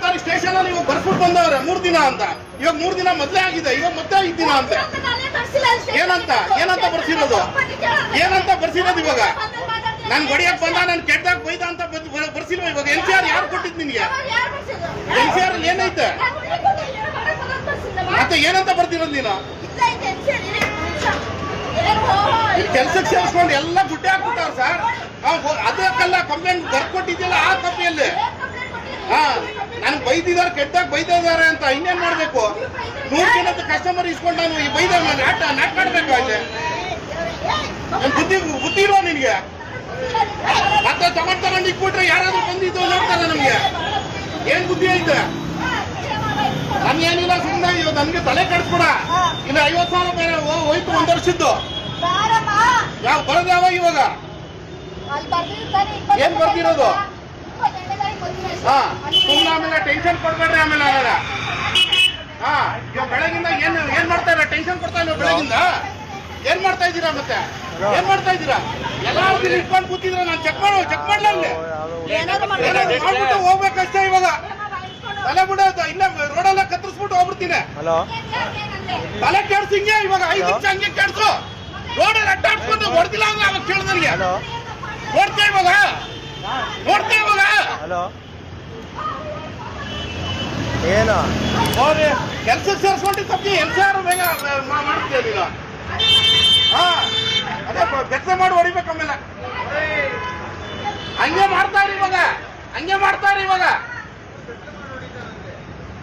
ತಾರೀಕು ಸ್ಟೇಷನ್ ಅಲ್ಲಿ ಇವಾಗ ಬರ್ಸ್ಬಿಟ್ಟು ಬಂದವ್ರೆ 3 ದಿನ ಅಂತ. ಇವಾಗ 3 ದಿನ ಮೊದಲೇ ಆಗಿದೆ, ಇವಾಗ ಮತ್ತೆ 5 ದಿನ ಅಂತ. ಏನಂತ ಬರ್ಸಿರೋದು? ಏನಂತ ಬರ್ಸಿರೋದು ಇವಾಗ? ನನ್ ಹೊಡಿಯಕ್ ಬಂದ, ನನ್ ಕೆಟ್ಟದಾಗ ಬೈದ ಅಂತ ಬರ್ಸಿಲ್ವ ಇವಾಗ? NCR ಯಾರು ಕೊಟ್ಟಿದ್ ನಿನ್ಗೆ? NCR ಅಲ್ಲಿ ಏನೈತೆ ಮತ್ತೆ? ಏನಂತ ಬರ್ತಿರೋದು ನೀನು? ಕೆಲ್ಸಕ್ಕೆ ಸೇರಿಸ್ಕೊಂಡು ಎಲ್ಲ ಗುಡ್ಡೆ ಹಾಕ್ಬಿಟ್ಟಾರ ಸರ್. ಅದಕ್ಕೆಲ್ಲ ಕಂಪ್ಲೇಂಟ್ ಬರ್ಕೊಟ್ಟಿದ್ದಿಲ್ಲ ಆ ಕಾಪಿಯಲ್ಲಿ. ನನ್ ಬೈದಿದ್ದಾರೆ, ಕೆಟ್ಟದಾಗ ಬೈದಿದ್ದಾರೆ ಅಂತ ಇನ್ನೇನ್ ಮಾಡ್ಬೇಕು? 100 ದಿನದ ಕಸ್ಟಮರ್ ಇಸ್ಕೊಂಡು ನಾನು ಈ ಬೈದ ನಾಟ್ ಮಾಡ್ಬೇಕು ಅಲ್ಲಿ. ಬುದ್ಧಿ ಇಲ್ವಾ ನಿನ್ಗೆ? ಮತ್ತೆ ತಗೊಂಡು ಇಟ್ಬಿಟ್ರೆ ಯಾರಾದ್ರೂ ಬಂದಿದ್ದು ನೋಡ್ತಾರೆ ನಮ್ಗೆ. ಏನ್ ಬುದ್ಧಿ ಐತೆ? ನಮ್ಗೇನಿಲ್ಲ, ಸುಮ್ಮನೆ ನನ್ಗೆ ತಲೆ ಕೆಡಿಸ್ಬಿಡ. ಇಲ್ಲ 50,000 ಬೇರೆ ಹೋಯ್ತು 1 ವರ್ಷದ್ದು. ಯಾವ ಬರೋದು ಯಾವಾಗ ಇವಾಗ? ಏನ್ ಬರ್ದಿರೋದು? ಸುಮ್ಮನೆ ಆಮೇಲೆ ಟೆನ್ಷನ್ ಕೊಡ್ಬೇಡ್ರಿ. ಆಮೇಲೆ ಇವಾಗ ಬೆಳಗಿಂದ ಏನ್ ಮಾಡ್ತಾ ಇಲ್ಲ? ಟೆನ್ಷನ್ ಕೊಡ್ತಾ ಇಲ್ಲ ಬೆಳಗಿಂದ. ಏನ್ ಮಾಡ್ತಾ ಇದ್ದೀರಾ? ಮತ್ತೆ ಏನ್ ಮಾಡ್ತಾ ಇದ್ದೀರಾ? ಎಲ್ಲಾರು ಇಟ್ಕೊಂಡು ಕೂತಿದ್ರ. ನಾನು ಚೆಕ್ ಮಾಡ್ಲ ಮಾಡ್ಬಿಟ್ಟು ಹೋಗ್ಬೇಕಷ್ಟೇ. ಇವಾಗ ತಲೆ ಬಿಡೋದು, ಇಲ್ಲ ರೋಡೆಲ್ಲ ಕತ್ತರಿಸ್ಬಿಟ್ಟು ಹೋಗ್ಬಿಡ್ತೀನಿ. ತಲೆ ಕೆಡ್ಸು ಹಿಂಗೆ. ಇವಾಗ 5 ನಿಮಿಷ ಹಂಗೆ ಕೆಡ್ಸು. ರೋಡಲ್ಲಿ ಅಡ್ಡಾಡ್ಸ್ಕೊಂಡು ಹೊಡೆದಿಲ್ಲ ಅಂದ್ರೆ ಅವಾಗ ಕೇಳು ನನಗೆ. ನೋಡ್ತೇ ಇವಾಗ ಏನು ನೋಡ್ರಿ, ಕೆಲ್ಸಕ್ಕೆ ಸೇರಿಸ್ಕೊಂಡು ತಪ್ಪಿ NCR ಬೇಗ ಮಾಡ್ತೀಯ ನೀನು. ಅದೇ ಕೆಲಸ ಮಾಡಿ ಹೊಡಿಬೇಕು. ಆಮೇಲೆ ಹಂಗೆ ಮಾಡ್ತಾರೆ ಇವಾಗ.